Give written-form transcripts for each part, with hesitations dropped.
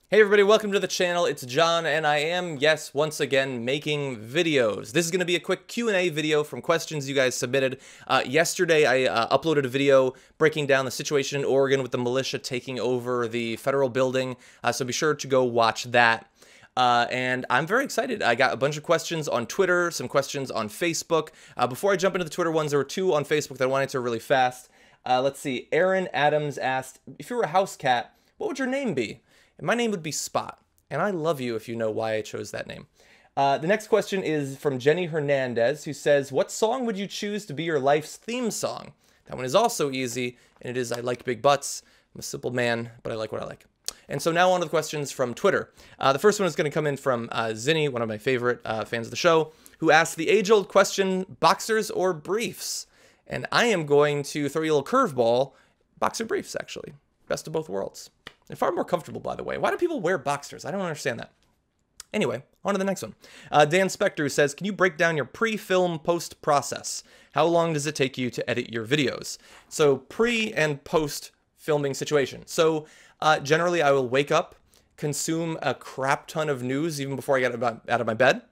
Hey everybody, welcome to the channel. It's John, and I am, yes, once again, making videos. This is going to be a quick Q&A video from questions you guys submitted. Yesterday, I uploaded a video breaking down the situation in Oregon with the militia taking over the federal building, so be sure to go watch that. And I'm very excited. I got a bunch of questions on Twitter, some questions on Facebook. Before I jump into the Twitter ones, there were two on Facebook that I wanted to really fast. Let's see. Aaron Adams asked, if you were a house cat, what would your name be? And my name would be Spot, and I love you if you know why I chose that name. The next question is from Jenny Hernandez, who says, what song would you choose to be your life's theme song? That one is also easy, and it is I Like Big Butts. I'm a simple man, but I like what I like. And so now on to the questions from Twitter. The first one is going to come in from Zinni, one of my favorite fans of the show, who asked the age-old question, boxers or briefs? And I am going to throw you a little curveball, boxer briefs, actually. Best of both worlds. They're far more comfortable, by the way. Why do people wear boxers? I don't understand that. Anyway, on to the next one. Dan Spector says, can you break down your pre-film post process? How long does it take you to edit your videos? So pre and post filming situation. So generally I will wake up, consume a crap ton of news even before I get out of my bed.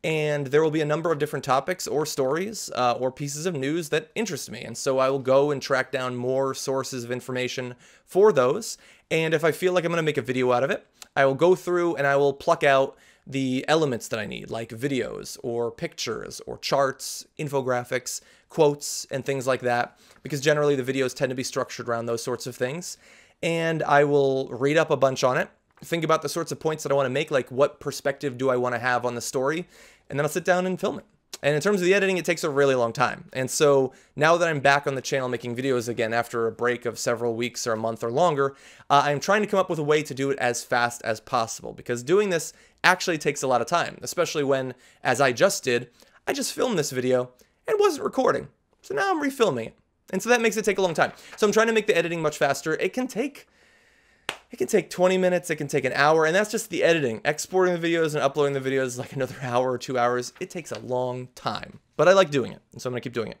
And there will be a number of different topics or stories or pieces of news that interest me. And so I will go and track down more sources of information for those. And if I feel like I'm going to make a video out of it, I will go through and I will pluck out the elements that I need, like videos or pictures or charts, infographics, quotes, and things like that. Because generally the videos tend to be structured around those sorts of things. And I will read up a bunch on it. Think about the sorts of points that I want to make, like what perspective do I want to have on the story, and then I'll sit down and film it. And in terms of the editing, it takes a really long time. And so now that I'm back on the channel making videos again after a break of several weeks or a month or longer, I'm trying to come up with a way to do it as fast as possible, because doing this actually takes a lot of time, especially when, as I just did, I just filmed this video and wasn't recording. So now I'm refilming it. And so that makes it take a long time. So I'm trying to make the editing much faster. It can take 20 minutes, it can take an hour, and that's just the editing. Exporting the videos and uploading the videos is like another hour or 2 hours. It takes a long time, but I like doing it, and so I'm going to keep doing it.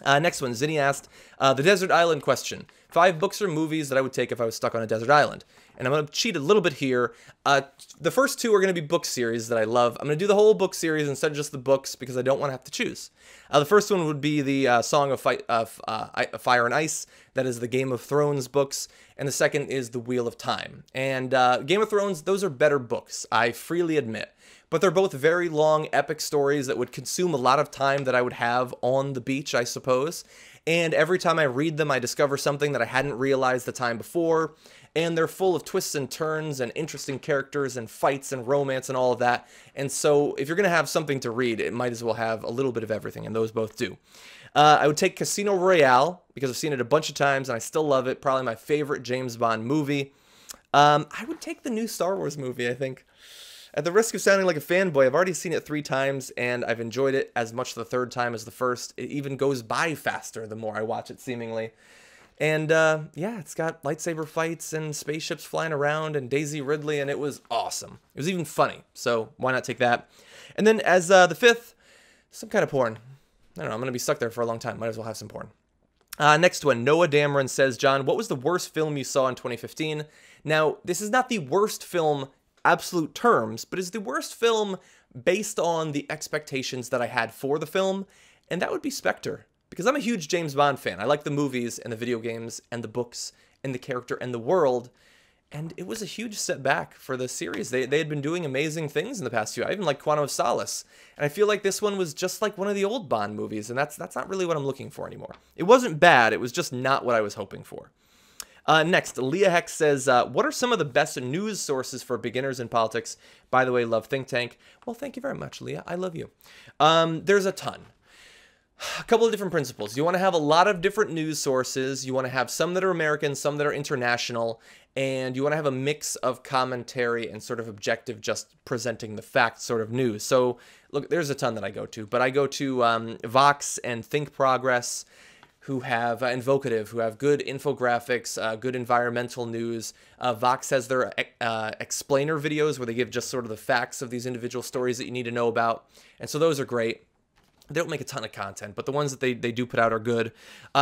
Next one, Zinni asked, the desert island question. 5 books or movies that I would take if I was stuck on a desert island. And I'm going to cheat a little bit here. The first 2 are going to be book series that I love. I'm going to do the whole book series instead of just the books because I don't want to have to choose. The first one would be the Song of Fire and Ice. That is the Game of Thrones books. And the second is The Wheel of Time. And Game of Thrones, those are better books, I freely admit. But they're both very long, epic stories that would consume a lot of time that I would have on the beach, I suppose. And every time I read them, I discover something that I hadn't realized the time before. And they're full of twists and turns and interesting characters and fights and romance and all of that. And so if you're going to have something to read, it might as well have a little bit of everything, and those both do. I would take Casino Royale, because I've seen it a bunch of times and I still love it. Probably my favorite James Bond movie. I would take the new Star Wars movie, I think. At the risk of sounding like a fanboy, I've already seen it 3 times, and I've enjoyed it as much the 3rd time as the first. It even goes by faster the more I watch it, seemingly. And, yeah, it's got lightsaber fights and spaceships flying around and Daisy Ridley, and it was awesome. It was even funny, so why not take that? And then as the 5th, some kind of porn. I don't know, I'm going to be stuck there for a long time. Might as well have some porn. Next one, Noah Dameron says, John, what was the worst film you saw in 2015? Now, this is not the worst film absolute terms, but it's the worst film based on the expectations that I had for the film, and that would be Spectre. Because I'm a huge James Bond fan. I like the movies and the video games and the books and the character and the world, and it was a huge setback for the series. They had been doing amazing things in the past few. I even like Quantum of Solace, and I feel like this one was just like one of the old Bond movies, and that's not really what I'm looking for anymore. It wasn't bad, it was just not what I was hoping for. Next, Leah Hex says, what are some of the best news sources for beginners in politics? By the way, love Think Tank. Well, thank you very much, Leah. I love you. There's a ton. A couple of different principles. You want to have a lot of different news sources. You want to have some that are American, some that are international, and you want to have a mix of commentary and sort of objective, just presenting the facts sort of news. So, look, there's a ton that I go to, but I go to Vox and Think Progress, who have, and Vocative, who have good infographics, good environmental news. Vox has their explainer videos where they give just sort of the facts of these individual stories that you need to know about, and so those are great. They don't make a ton of content, but the ones that they do put out are good.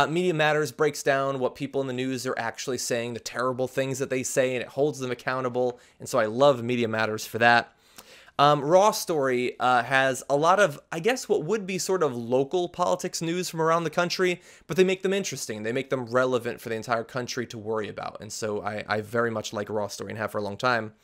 Media Matters breaks down what people in the news are actually saying, the terrible things that they say, and it holds them accountable. And so I love Media Matters for that. Raw Story has a lot of, I guess, what would be sort of local politics news from around the country, but they make them interesting. They make them relevant for the entire country to worry about. And so I very much like Raw Story and have for a long time.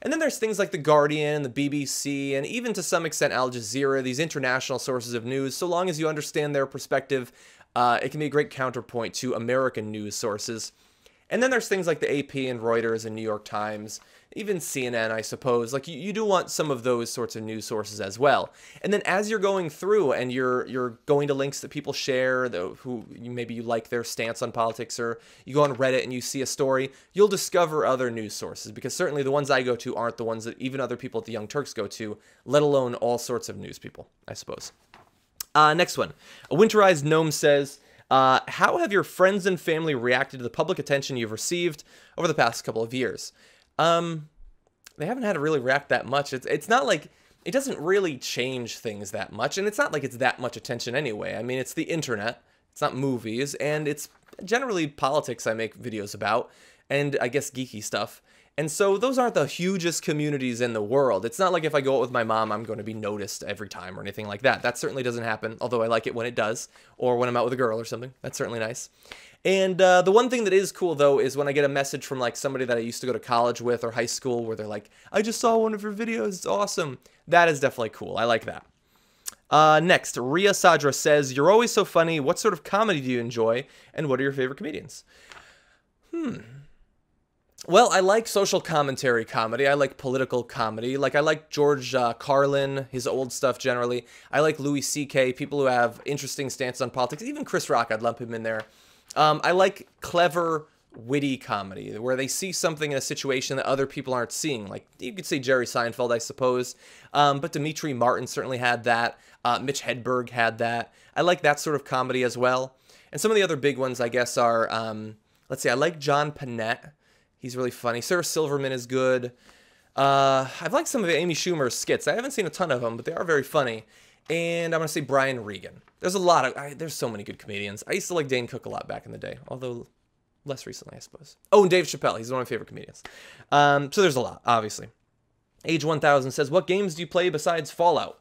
And then there's things like The Guardian, the BBC, and even to some extent Al Jazeera, these international sources of news. So long as you understand their perspective, it can be a great counterpoint to American news sources. And then there's things like the AP and Reuters and New York Times, even CNN, I suppose. Like you do want some of those sorts of news sources as well. And then as you're going through and you're going to links that people share, who maybe you like their stance on politics, or you go on Reddit and you see a story, you'll discover other news sources, because certainly the ones I go to aren't the ones that even other people at the Young Turks go to, let alone all sorts of news people, I suppose. Next one. A Winterized Gnome says, how have your friends and family reacted to the public attention you've received over the past couple of years? They haven't had to really react that much. It's not like, it doesn't really change things that much, and it's not like it's that much attention anyway. I mean, it's the internet, it's not movies, and it's generally politics I make videos about, and I guess geeky stuff. And so those aren't the hugest communities in the world. It's not like if I go out with my mom, I'm going to be noticed every time or anything like that. That certainly doesn't happen, although I like it when it does, or when I'm out with a girl or something. That's certainly nice. And the one thing that is cool, though, is when I get a message from like somebody that I used to go to college with or high school, where they're like, I just saw one of your videos, it's awesome. That is definitely cool. I like that. Next, Ria Sadra says, you're always so funny. What sort of comedy do you enjoy? And what are your favorite comedians? Well, I like social commentary comedy. I like political comedy. Like, I like George Carlin, his old stuff generally. I like Louis C.K., people who have interesting stance on politics. Even Chris Rock, I'd lump him in there. I like clever, witty comedy, where they see something in a situation that other people aren't seeing. Like, you could say Jerry Seinfeld, I suppose. But Dimitri Martin certainly had that. Mitch Hedberg had that. I like that sort of comedy as well. And some of the other big ones, I guess, are, let's see, I like John Panette. He's really funny. Sarah Silverman is good. I've liked some of Amy Schumer's skits. I haven't seen a ton of them, but they are very funny. And I'm going to say Brian Regan. There's a lot of, there's so many good comedians. I used to like Dane Cook a lot back in the day, although less recently, I suppose. Oh, and Dave Chappelle. He's one of my favorite comedians. So there's a lot, obviously. Age 1000 says, what games do you play besides Fallout?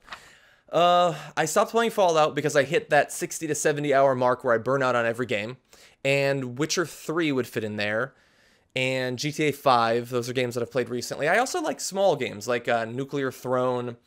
I stopped playing Fallout because I hit that 60 to 70 hour mark where I burn out on every game. And Witcher 3 would fit in there. And GTA 5, those are games that I've played recently. I also like small games like Nuclear Throne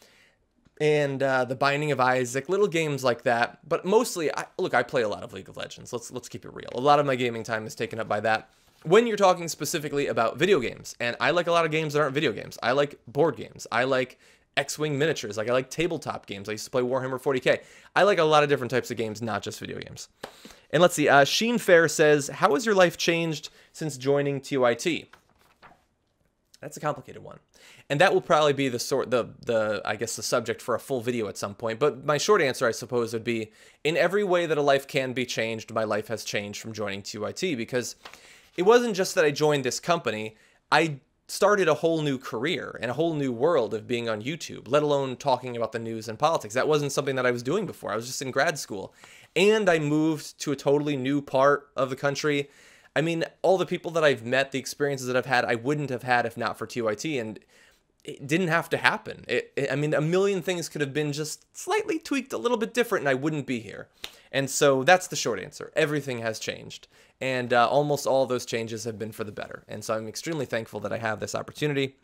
and The Binding of Isaac, little games like that. But mostly, I play a lot of League of Legends. Let's keep it real. A lot of my gaming time is taken up by that. When you're talking specifically about video games, and I like a lot of games that aren't video games. I like board games. I like X-Wing miniatures. Like, I like tabletop games. I used to play Warhammer 40K. I like a lot of different types of games, not just video games. And let's see, Sheen Fair says, how has your life changed since joining TYT? That's a complicated one. And that will probably be I guess the subject for a full video at some point. But my short answer, I suppose, would be, in every way that a life can be changed, my life has changed from joining TYT, because it wasn't just that I joined this company. I started a whole new career and a whole new world of being on YouTube, let alone talking about the news and politics. That wasn't something that I was doing before. I was just in grad school. And I moved to a totally new part of the country. I mean, all the people that I've met, the experiences that I've had, I wouldn't have had if not for TYT, and it didn't have to happen. I mean, a million things could have been just slightly tweaked a little bit different, and I wouldn't be here. And so that's the short answer. Everything has changed, and almost all of those changes have been for the better. And so I'm extremely thankful that I have this opportunity.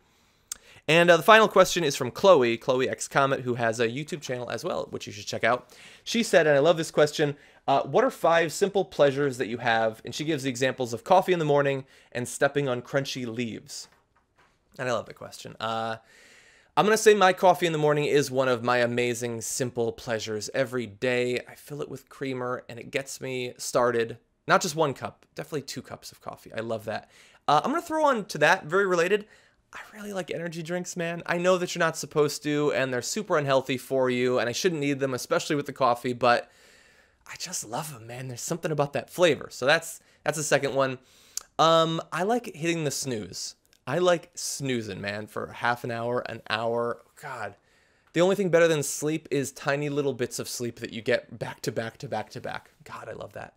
And the final question is from Chloe X Comet, who has a YouTube channel as well, which you should check out. She said, and I love this question, what are 5 simple pleasures that you have? And she gives the examples of coffee in the morning and stepping on crunchy leaves. And I love the question. I'm going to say my coffee in the morning is one of my amazing simple pleasures. Every day I fill it with creamer and it gets me started. Not just 1 cup, definitely 2 cups of coffee. I love that. I'm going to throw on to that, very related, I really like energy drinks, man. I know that you're not supposed to, and they're super unhealthy for you, and I shouldn't need them, especially with the coffee, but I just love them, man. There's something about that flavor. So that's the second one. I like hitting the snooze. I like snoozing, man, for half an hour, an hour. God, The only thing better than sleep is tiny little bits of sleep that you get back to back to back to back. God, I love that.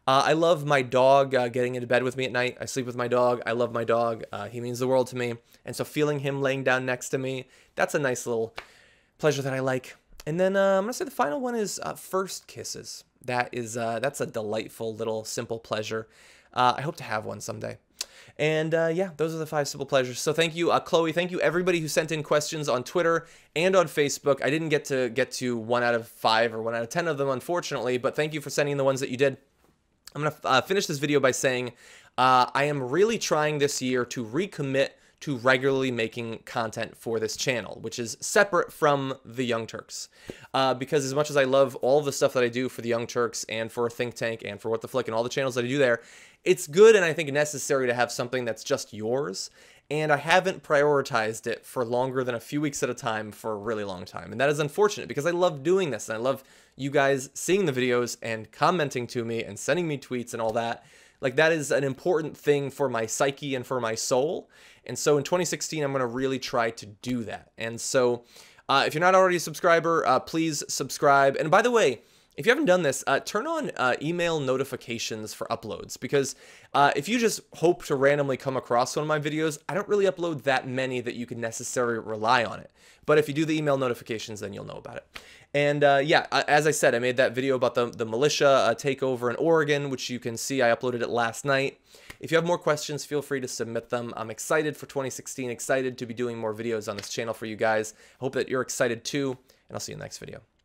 I love my dog getting into bed with me at night. I sleep with my dog. I love my dog. He means the world to me. And so feeling him laying down next to me, that's a nice little pleasure that I like. And then I'm going to say the final one is first kisses. That's a delightful little simple pleasure. I hope to have one someday. And yeah, those are the 5 simple pleasures. So thank you, Chloe. Thank you, everybody who sent in questions on Twitter and on Facebook. I didn't get to 1 out of 5 or 1 out of 10 of them, unfortunately, but thank you for sending the ones that you did. I'm going to finish this video by saying I am really trying this year to recommit to regularly making content for this channel, which is separate from the Young Turks. Because as much as I love all the stuff that I do for the Young Turks and for Think Tank and for What the Flick and all the channels that I do there, it's good and I think necessary to have something that's just yours. And I haven't prioritized it for longer than a few weeks at a time for a really long time. And that is unfortunate because I love doing this and I love you guys seeing the videos and commenting to me and sending me tweets and all that. Like, that is an important thing for my psyche and for my soul. And so in 2016, I'm going to really try to do that. And so if you're not already a subscriber, please subscribe. And by the way, if you haven't done this, turn on email notifications for uploads, because if you just hope to randomly come across one of my videos, I don't really upload that many that you can necessarily rely on it. But if you do the email notifications, then you'll know about it. And yeah, as I said, I made that video about the militia takeover in Oregon, which you can see I uploaded it last night. If you have more questions, feel free to submit them. I'm excited for 2016, excited to be doing more videos on this channel for you guys. I hope that you're excited too, and I'll see you in the next video.